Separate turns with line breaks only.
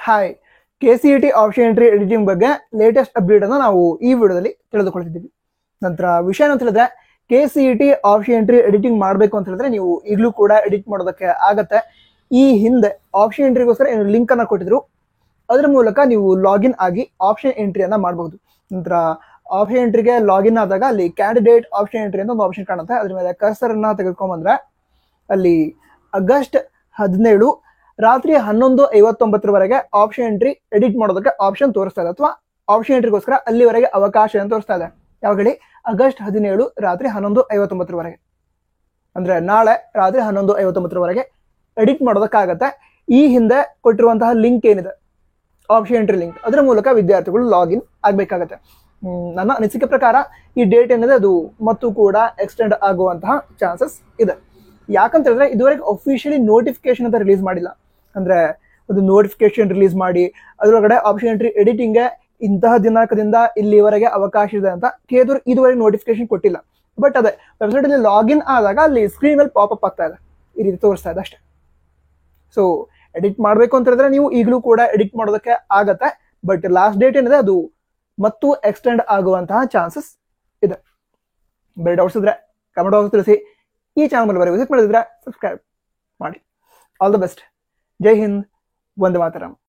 Hi, KCET option entry editing ಬಗ್ಗೆ latest update ಅನ್ನು ನಾವು ಈ ವಿಡಿಯೋದಲ್ಲಿ ತಿಳಿದುಕೊಳ್ತಿದ್ದೀವಿ. ನಂತರ ವಿಷಯ ಅಂತ ಹೇಳಿದ್ರೆ KCET ಆಪ್ಷನ್ ಎಂಟ್ರಿ ಎಡಿಟಿಂಗ್ ಮಾಡಬೇಕು ಅಂತ ಹೇಳಿದ್ರೆ ನೀವು ಈಗಲೂ ಕೂಡ ಎಡಿಟ್ ಮಾಡೋದಕ್ಕೆ ಆಗತ್ತೆ. ಈ ಹಿಂದೆ ಆಪ್ಷನ್ ಎಂಟ್ರಿಗೋಸ್ಕರ ಏನು ಲಿಂಕ್ ಅನ್ನ ಕೊಟ್ಟಿದ್ರು, ಅದರ ಮೂಲಕ ನೀವು ಲಾಗಿನ್ ಆಗಿ ಆಪ್ಷನ್ ಎಂಟ್ರಿಯನ್ನ ಮಾಡಬಹುದು. ನಂತರ ಆಪ್ಷನ್ ಎಂಟ್ರಿಗೆ ಲಾಗಿನ್ ಆದಾಗ ಅಲ್ಲಿ ಕ್ಯಾಂಡಿಡೇಟ್ ಆಪ್ಷನ್ ಎಂಟ್ರಿ ಅಂತ ಒಂದು ಆಪ್ಷನ್ ಕಾಣುತ್ತೆ. ಅದ್ರ ಮೇಲೆ ಕರ್ಸರ್ ಅನ್ನ ತೆಗೆದುಕೊಂಡ್ಬಂದ್ರೆ ಅಲ್ಲಿ ಆಗಸ್ಟ್ 17 ರಾತ್ರಿ 11:59 ಆಪ್ಷನ್ ಎಂಟ್ರಿ ಎಡಿಟ್ ಮಾಡೋದಕ್ಕೆ ಆಪ್ಷನ್ ತೋರಿಸ್ತಾ ಇದೆ, ಅಥವಾ ಆಪ್ಷನ್ ಎಂಟ್ರಿಗೋಸ್ಕರ ಅಲ್ಲಿವರೆಗೆ ಅವಕಾಶ ಅಂತ ತೋರಿಸ್ತಾ ಇದೆ. ಯಾವಾಗ ಹೇಳಿ? ಆಗಸ್ಟ್ 17 ರಾತ್ರಿ 11:59 ಅಂದ್ರೆ ನಾಳೆ ರಾತ್ರಿ 11:59 ಎಡಿಟ್ ಮಾಡೋದಕ್ಕಾಗತ್ತೆ. ಈ ಹಿಂದೆ ಕೊಟ್ಟಿರುವಂತಹ ಲಿಂಕ್ ಏನಿದೆ, ಆಪ್ಷನ್ ಎಂಟ್ರಿ ಲಿಂಕ್, ಅದರ ಮೂಲಕ ವಿದ್ಯಾರ್ಥಿಗಳು ಲಾಗಿನ್ ಆಗಬೇಕಾಗತ್ತೆ. ನನ್ನ ಅನಿಸಿಕೆ ಪ್ರಕಾರ ಈ ಡೇಟ್ ಏನಿದೆ ಅದು ಮತ್ತು ಕೂಡ ಎಕ್ಸ್ಟೆಂಡ್ ಆಗುವಂತಹ ಚಾನ್ಸಸ್ ಇದೆ. ಯಾಕಂತ ಹೇಳಿದ್ರೆ ಇದುವರೆಗೆ ಅಫಿಷಿಯಲಿ ನೋಟಿಫಿಕೇಶನ್ ಅಂತ ರಿಲೀಸ್ ಮಾಡಿಲ್ಲ. ಅಂದ್ರೆ ಒಂದು ನೋಟಿಫಿಕೇಶನ್ ರಿಲೀಸ್ ಮಾಡಿ ಅದರೊಳಗಡೆ ಆಪ್ಷನ್ ಎಂಟ್ರಿ ಎಡಿಟಿಂಗ್ ಇಂತಹ ದಿನಾಂಕದಿಂದ ಇಲ್ಲಿವರೆಗೆ ಅವಕಾಶ ಇದೆ ಅಂತ ಇದುವರೆಗೆ ನೋಟಿಫಿಕೇಶನ್ ಕೊಟ್ಟಿಲ್ಲ. ಬಟ್ ಅದೇ ವೆಬ್ಸೈಟ್ ಅಲ್ಲಿ ಲಾಗಿನ್ ಆದಾಗ ಅಲ್ಲಿ ಸ್ಕ್ರೀನ್ ಮೇಲೆ ಪಾಪಪ್ ಆಗ್ತಾ ಇದೆ, ಈ ರೀತಿ ತೋರಿಸ್ತಾ ಇದೆ ಅಷ್ಟೇ. ಸೊ ಎಡಿಟ್ ಮಾಡಬೇಕು ಅಂತ ಹೇಳಿದ್ರೆ ನೀವು ಈಗಲೂ ಕೂಡ ಎಡಿಟ್ ಮಾಡೋದಕ್ಕೆ ಆಗತ್ತೆ. ಬಟ್ ಲಾಸ್ಟ್ ಡೇಟ್ ಏನಿದೆ ಅದು ಮತ್ತು ಎಕ್ಸ್ಟೆಂಡ್ ಆಗುವಂತಹ ಚಾನ್ಸಸ್ ಇದೆ. ಬೇರೆ ಡೌಟ್ಸ್ ಇದ್ರೆ ಕಮೆಂಟ್ ಬಾಕ್ಸ್ ತಿಳಿಸಿ. ಈ ಚಾನಲ್ ಮೇಲೆ ವಿಸಿಟ್ ಮಾಡಿದ್ರೆ ಸಬ್ಸ್ಕ್ರೈಬ್ ಮಾಡಿ. All the best. ಜೈ ಹಿಂದ್, ವಂದೇ ಮಾತರಂ.